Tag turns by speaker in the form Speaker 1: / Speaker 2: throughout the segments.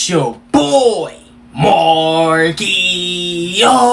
Speaker 1: It's your boy, Marky, yo,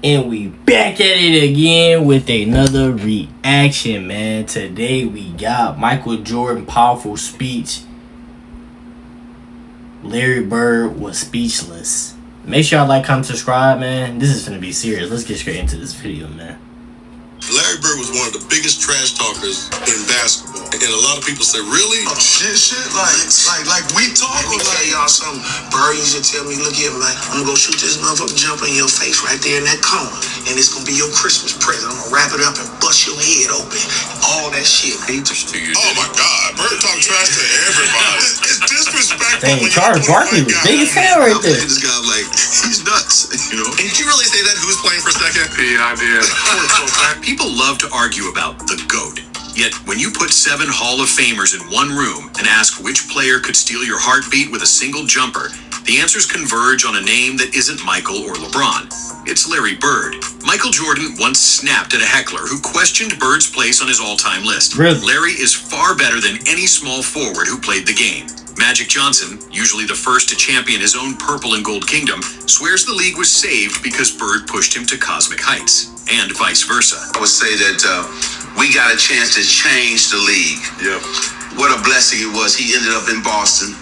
Speaker 1: and we back at it again with another reaction, man. Today we got Michael Jordan powerful speech. Larry Bird was speechless. Make sure y'all like, comment, subscribe, man. This is gonna be serious. Let's get straight into this video, man.
Speaker 2: Larry Bird was one of the biggest trash talkers in basketball. And a lot of people say, really?
Speaker 3: Oh, shit, like we talk.
Speaker 4: Let me tell y'all something. Bird used to tell me, look here, man, I'm gonna go shoot this motherfucking jumper in your face right there in that corner. And it's gonna be your Christmas present. I'm gonna wrap it up and bust your head open. All that shit.
Speaker 2: Oh my God. Bird talk trash to everybody. It's disrespectful.
Speaker 1: Dang, Charles Barkley was big as hell right there.
Speaker 2: This guy, like, he's nuts, you know?
Speaker 5: Did you really say that? Who's playing for a second?
Speaker 3: Yeah, I did.
Speaker 5: People love to argue about the GOAT. Yet, when you put 7 Hall of Famers in one room and ask which player could steal your heartbeat with a single jumper, the answers converge on a name that isn't Michael or LeBron. It's Larry Bird. Michael Jordan once snapped at a heckler who questioned Bird's place on his all-time list.
Speaker 1: Really?
Speaker 5: Larry is far better than any small forward who played the game. Magic Johnson, usually the first to champion his own purple and gold kingdom, swears the league was saved because Bird pushed him to cosmic heights, and vice versa.
Speaker 4: I would say that we got a chance to change the league.
Speaker 3: Yep.
Speaker 4: What a blessing it was. He ended up in Boston.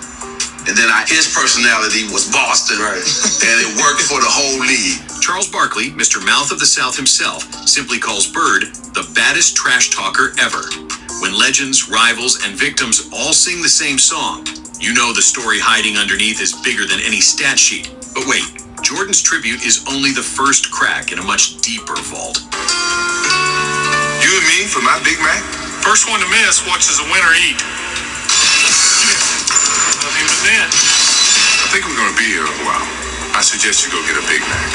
Speaker 4: And then his personality was Boston.
Speaker 3: Right.
Speaker 4: And it worked for the whole league.
Speaker 5: Charles Barkley, Mr. Mouth of the South himself, simply calls Bird the baddest trash talker ever. When legends, rivals, and victims all sing the same song, you know the story hiding underneath is bigger than any stat sheet. But wait, Jordan's tribute is only the first crack in a much deeper vault.
Speaker 3: You and me for my Big Mac? First one to miss watches the winner eat. Nothing but that. I think we're gonna be here a while. I suggest you go get a Big Mac.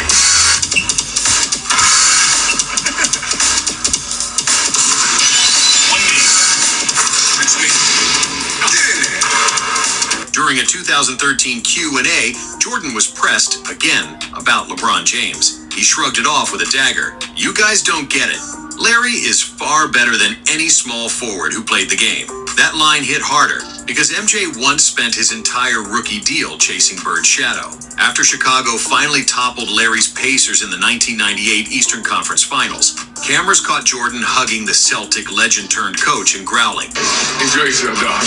Speaker 5: During a 2013 Q&A, Jordan was pressed, again, about LeBron James. He shrugged it off with a dagger. You guys don't get it. Larry is far better than any small forward who played the game. That line hit harder because MJ once spent his entire rookie deal chasing Bird's shadow. After Chicago finally toppled Larry's Pacers in the 1998 Eastern Conference Finals, cameras caught Jordan hugging the Celtic legend-turned-coach and growling.
Speaker 3: Enjoy yourself, dog.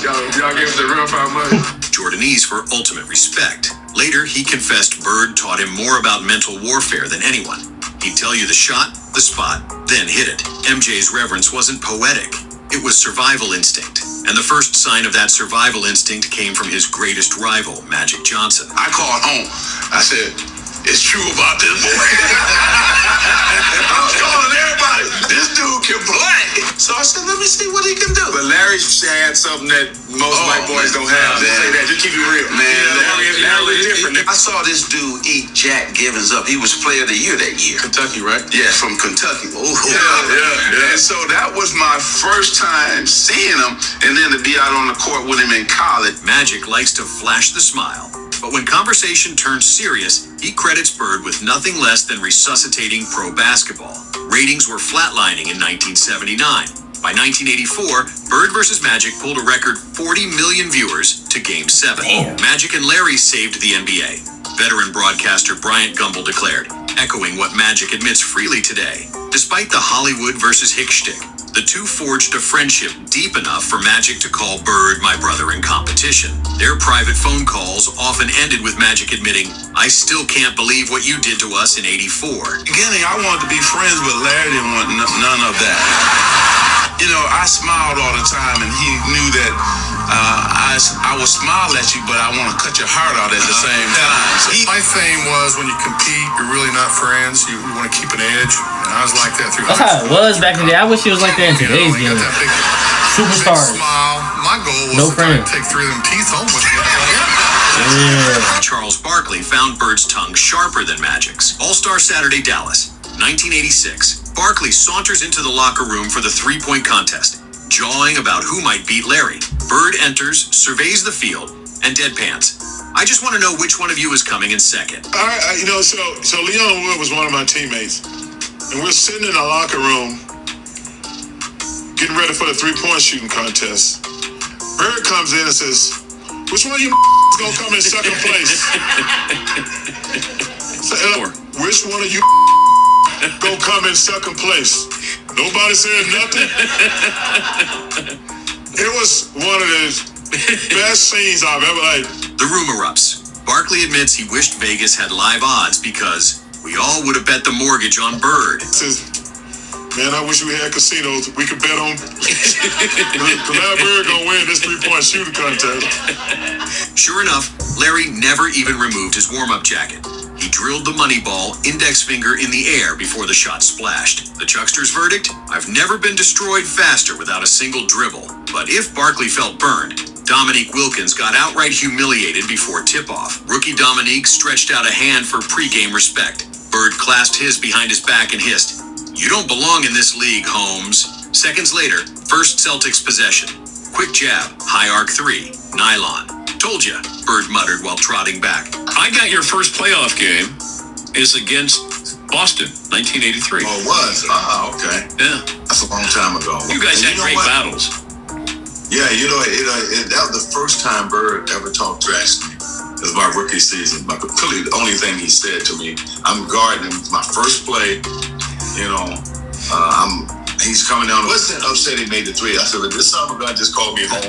Speaker 3: Y'all gave us the real money.
Speaker 5: Jordanese for ultimate respect. Later, he confessed Bird taught him more about mental warfare than anyone. He'd tell you the shot, the spot, then hit it. MJ's reverence wasn't poetic. It was survival instinct. And the first sign of that survival instinct came from his greatest rival, Magic Johnson.
Speaker 4: I called home. I said, it's true about this boy. I was calling everybody. This dude can play. So I said, let me see what he can do.
Speaker 3: But Larry had something that most white boys don't have.
Speaker 4: Man.
Speaker 3: Say that. Just keep it real.
Speaker 4: Man,
Speaker 3: Larry is different.
Speaker 4: I saw this dude eat Jack Givens up. He was player of the year that year.
Speaker 3: Kentucky, right?
Speaker 4: Yeah, from Kentucky. Oh,
Speaker 3: Yeah.
Speaker 4: And so that was my first time seeing him, and then to be out on the court with him in college.
Speaker 5: Magic likes to flash the smile. But when conversation turns serious, he credits Bird with nothing less than resuscitating pro basketball. Ratings were flatlining in 1979. By 1984, Bird vs. Magic pulled a record 40 million viewers to Game 7.
Speaker 1: Damn.
Speaker 5: Magic and Larry saved the NBA. Veteran broadcaster Bryant Gumbel declared, echoing what Magic admits freely today. Despite the Hollywood versus Hick shtick, the two forged a friendship deep enough for Magic to call Bird my brother in competition. Their private phone calls often ended with Magic admitting, I still can't believe what you did to us in '84.
Speaker 4: Beginning, I wanted to be friends, but Larry didn't want none of that. You know, I smiled all the time, and he knew that I will smile at you, but I want to cut your heart out at the same time. So
Speaker 6: My thing was when you compete, you're really not friends. You want to keep an edge, and I was like that through.
Speaker 1: That's how it was back in the day. I wish it was like that in today's
Speaker 6: you
Speaker 1: game.
Speaker 6: got that big
Speaker 1: Superstars.
Speaker 6: smile. My goal was
Speaker 1: No
Speaker 6: to try
Speaker 1: friends.
Speaker 6: to take 3 of them teeth home with me.
Speaker 1: Yeah.
Speaker 5: Charles Barkley found Bird's tongue sharper than Magic's. All-Star Saturday, Dallas, 1986. Barkley saunters into the locker room for the three-point contest, jawing about who might beat Larry. Bird enters, surveys the field, and deadpans. I just want to know which one of you is coming in second.
Speaker 2: All right, so Leon Wood was one of my teammates. And we're sitting in the locker room getting ready for the three-point shooting contest.
Speaker 6: Bird comes in and says, "Which one of you gonna come in second place?" Which one of you gonna come in second place? Nobody said nothing. It was one of the best scenes I've ever like.
Speaker 5: The room erupts. Barkley admits he wished Vegas had live odds because we all would have bet the mortgage on Bird.
Speaker 6: Says, "Man, I wish we had casinos. We could bet on that Bird gonna win this 3-point shooting contest."
Speaker 5: Sure enough, Larry never even removed his warm-up jacket. He drilled the money ball, index finger in the air before the shot splashed. The Chuckster's verdict? I've never been destroyed faster without a single dribble. But if Barkley felt burned, Dominique Wilkins got outright humiliated before tip-off. Rookie Dominique stretched out a hand for pregame respect. Bird clasped his behind his back and hissed, "You don't belong in this league, Holmes." Seconds later, first Celtics possession. Quick jab, high arc three, nylon. "Told ya," Bird muttered while trotting back.
Speaker 7: I got your first playoff game is against Boston, 1983.
Speaker 4: Oh, it was? Ah, okay.
Speaker 7: Yeah.
Speaker 4: That's a long time ago.
Speaker 7: You guys
Speaker 4: And
Speaker 7: had great
Speaker 4: what?
Speaker 7: battles.
Speaker 4: Yeah, that was the first time Bird ever talked trash to me. It was my rookie season. Really, the only thing he said to me, I'm guarding him. My first play, he's coming down. Wasn't upset he made the three. I said, "But this son of a gun just called me home."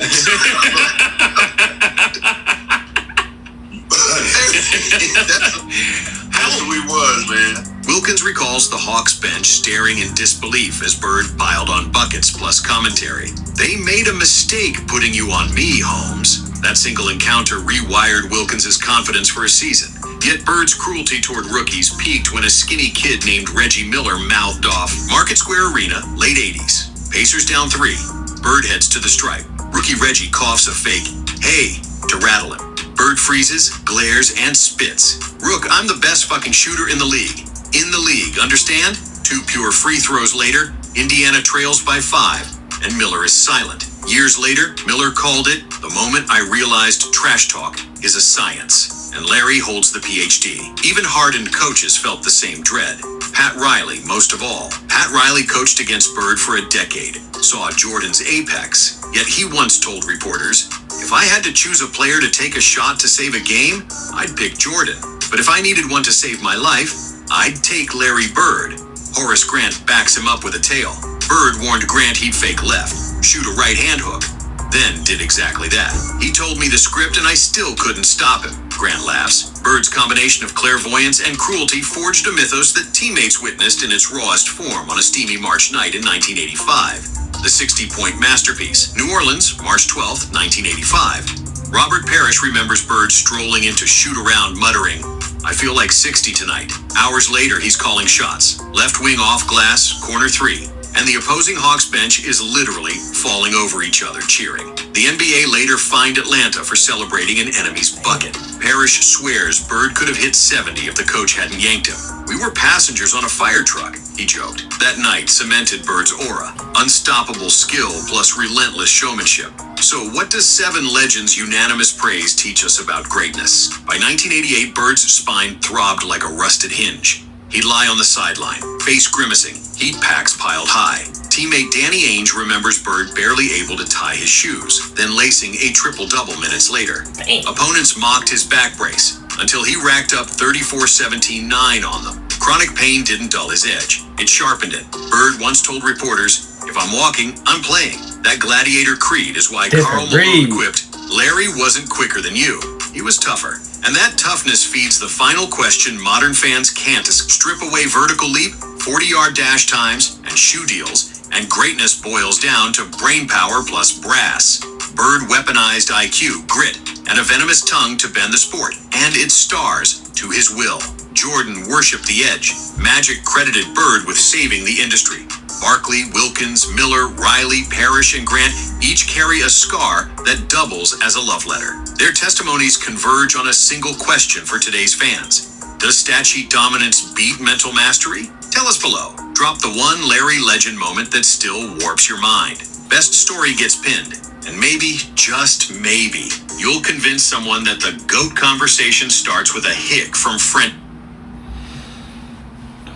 Speaker 4: That's who he was, man.
Speaker 5: Wilkins recalls the Hawks bench staring in disbelief as Bird piled on buckets plus commentary. "They made a mistake putting you on me, Holmes." That single encounter rewired Wilkins' confidence for a season. Yet Bird's cruelty toward rookies peaked when a skinny kid named Reggie Miller mouthed off. Market Square Arena, late 80s. Pacers down 3. Bird heads to the stripe. Rookie Reggie coughs a fake "hey" to rattle him. Bird freezes, glares, and spits. "Rook, I'm the best fucking shooter in the league. In the league, understand?" 2 pure free throws later, Indiana trails by 5, and Miller is silent. Years later, Miller called it the moment I realized trash talk is a science. And Larry holds the PhD. Even hardened coaches felt the same dread. Pat Riley, most of all. Pat Riley coached against Bird for a decade, saw Jordan's apex. Yet he once told reporters, "If I had to choose a player to take a shot to save a game, I'd pick Jordan. But if I needed one to save my life, I'd take Larry Bird." Horace Grant backs him up with a tale. Bird warned Grant he'd fake left, shoot a right hand hook, then did exactly that. "He told me the script and I still couldn't stop him," Grant laughs. Bird's combination of clairvoyance and cruelty forged a mythos that teammates witnessed in its rawest form on a steamy March night in 1985. The 60-point masterpiece. New Orleans, March 12, 1985. Robert Parrish remembers Bird strolling into shoot-around muttering, "I feel like 60 tonight." Hours later, he's calling shots. Left wing off glass, corner 3. And the opposing Hawks bench is literally falling over each other, cheering. The NBA later fined Atlanta for celebrating an enemy's bucket. Parrish swears Bird could have hit 70 if the coach hadn't yanked him. "We were passengers on a fire truck," he joked. That night cemented Bird's aura. Unstoppable skill plus relentless showmanship. So what does 7 legends' unanimous praise teach us about greatness? By 1988, Bird's spine throbbed like a rusted hinge. He'd lie on the sideline, face grimacing, heat packs piled high. Teammate Danny Ainge remembers Bird barely able to tie his shoes, then lacing a triple-double minutes later.
Speaker 1: Damn.
Speaker 5: Opponents mocked his back brace until he racked up 34-17-9 on them. Chronic pain didn't dull his edge. It sharpened it. Bird once told reporters, "If I'm walking, I'm playing." That gladiator creed is why
Speaker 1: Different
Speaker 5: Karl Malone
Speaker 1: breed.
Speaker 5: quipped, "Larry wasn't quicker than you. He was tougher." And that toughness feeds the final question modern fans can't strip away vertical leap, 40-yard dash times, and shoe deals, and greatness boils down to brain power plus brass. Bird weaponized IQ, grit, and a venomous tongue to bend the sport, and its stars to his will. Jordan worshipped the edge. Magic credited Bird with saving the industry. Barkley, Wilkins, Miller, Riley, Parrish, and Grant each carry a scar that doubles as a love letter. Their testimonies converge on a single question for today's fans. Does stat sheet dominance beat mental mastery? Tell us below. Drop the one Larry legend moment that still warps your mind. Best story gets pinned. And maybe, just maybe, you'll convince someone that the GOAT conversation starts with a hick from friend.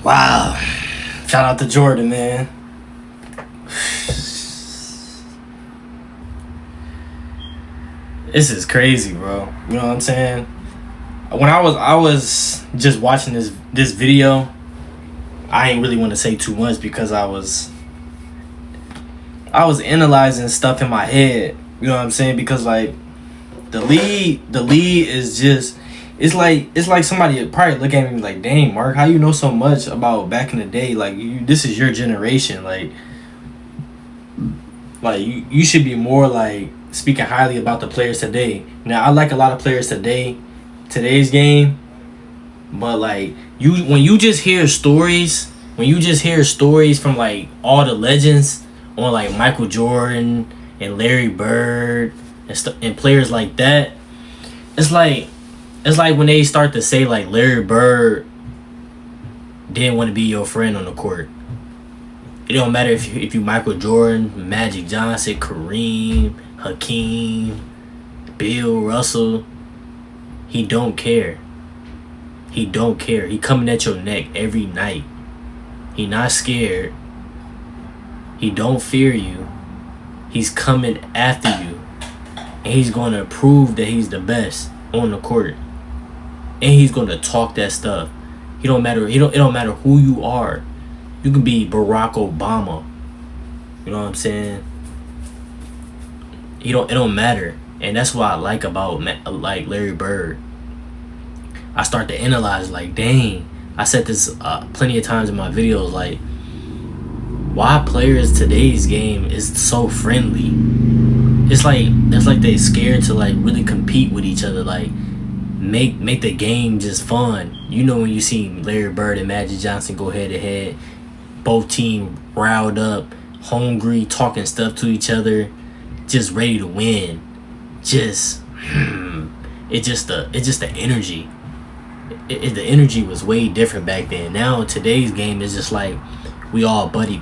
Speaker 1: Wow. Shout out to Jordan, man. This is crazy, bro. You know what I'm saying? When I was just watching this video, I ain't really want to say too much because I was analyzing stuff in my head. You know what I'm saying? Because like the league is just it's like somebody would probably look at me like, dang, Mark, how you know so much about back in the day? Like this is your generation. Like you should be more like speaking highly about the players today. Now I like a lot of players today's game, but like when you just hear stories from like all the legends on like Michael Jordan and Larry Bird and players like that, it's like when they start to say like Larry Bird didn't want to be your friend on the court. It don't matter if you Michael Jordan, Magic Johnson, Kareem, Hakeem, Bill Russell. He don't care. He don't care. He coming at your neck every night. He not scared. He don't fear you. He's coming after you. And he's going to prove that he's the best on the court. And he's going to talk that stuff. It don't matter who you are. You can be Barack Obama. You know what I'm saying? It don't matter. And that's what I like about like Larry Bird. I start to analyze like, dang, I said this plenty of times in my videos, like, why players today's game is so friendly. It's like they scared to like really compete with each other, like make the game just fun. You know, when you see Larry Bird and Magic Johnson go head to head, both team riled up, hungry, talking stuff to each other, just ready to win. It's just the energy. The energy was way different back then. Now today's game is just like we all buddy. You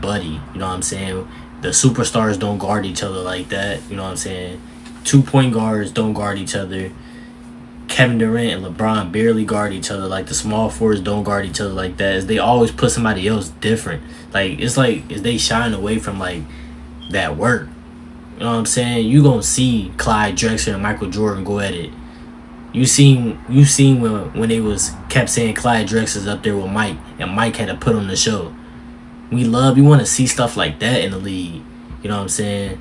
Speaker 1: know what I'm saying? The superstars don't guard each other like that. You know what I'm saying? 2 point guards don't guard each other. Kevin Durant and LeBron barely guard each other. Like the small forwards don't guard each other like that. They always put somebody else different. Like it's like as they shine away from like that work. You know what I'm saying? You gonna see Clyde Drexler and Michael Jordan go at it. You seen when they kept saying Clyde Drexler's up there with Mike, and Mike had to put on the show. We want to see stuff like that in the league. You know what I'm saying?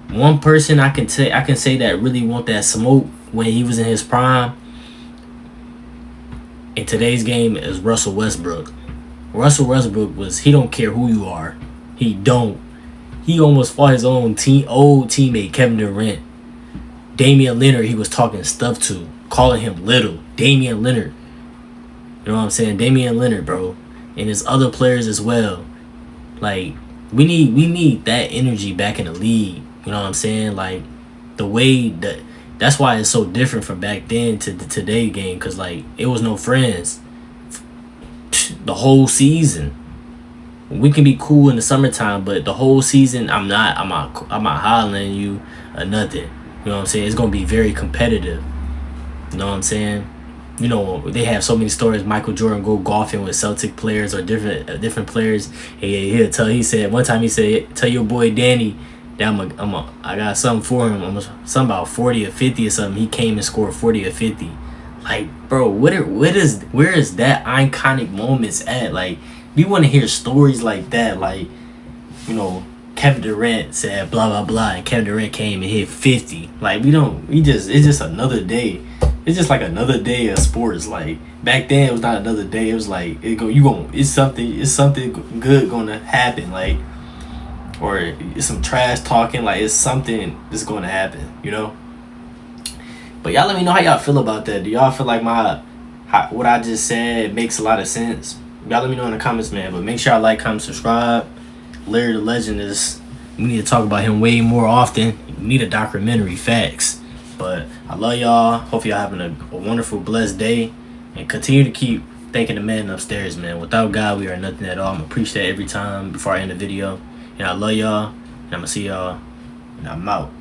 Speaker 1: One person I can say that really want that smoke when he was in his prime in today's game is Russell Westbrook. Russell Westbrook he don't care who you are. He almost fought his own old teammate Kevin Durant. Damian Lillard, he was talking stuff to, calling him little. Damian Lillard. You know what I'm saying? Damian Lillard, bro. And there's other players as well. Like, we need that energy back in the league. You know what I'm saying? Like, the way that's why it's so different from back then to the today game. Because, like, it was no friends. The whole season. We can be cool in the summertime, but the whole season, I'm not hollering at you or nothing. You know what I'm saying? It's going to be very competitive. You know what I'm saying? You know, they have so many stories. Michael Jordan go golfing with Celtic players or different players. He said one time, tell your boy Danny that I got something for him. Something about 40 or 50 or something. He came and scored 40 or 50. Like, bro, where is that iconic moments at? Like, we want to hear stories like that. Like, you know, Kevin Durant said blah blah blah, and Kevin Durant came and hit 50. Like, it's just another day. It's just like another day of sports. Like, back then it was not another day. It was like it's something good gonna happen. Like, or it's some trash talking. Like, it's something that's gonna happen. You know. But y'all let me know how y'all feel about that. Do y'all feel like what I just said makes a lot of sense? Y'all let me know in the comments, man. But make sure y'all like, comment, subscribe. Larry the Legend we need to talk about him way more often. We need a documentary, facts. But I love y'all. Hope y'all having a wonderful, blessed day. And continue to keep thanking the man upstairs, man. Without God, we are nothing at all. I'm going to preach that every time before I end the video. And I love y'all. And I'm going to see y'all. And I'm out.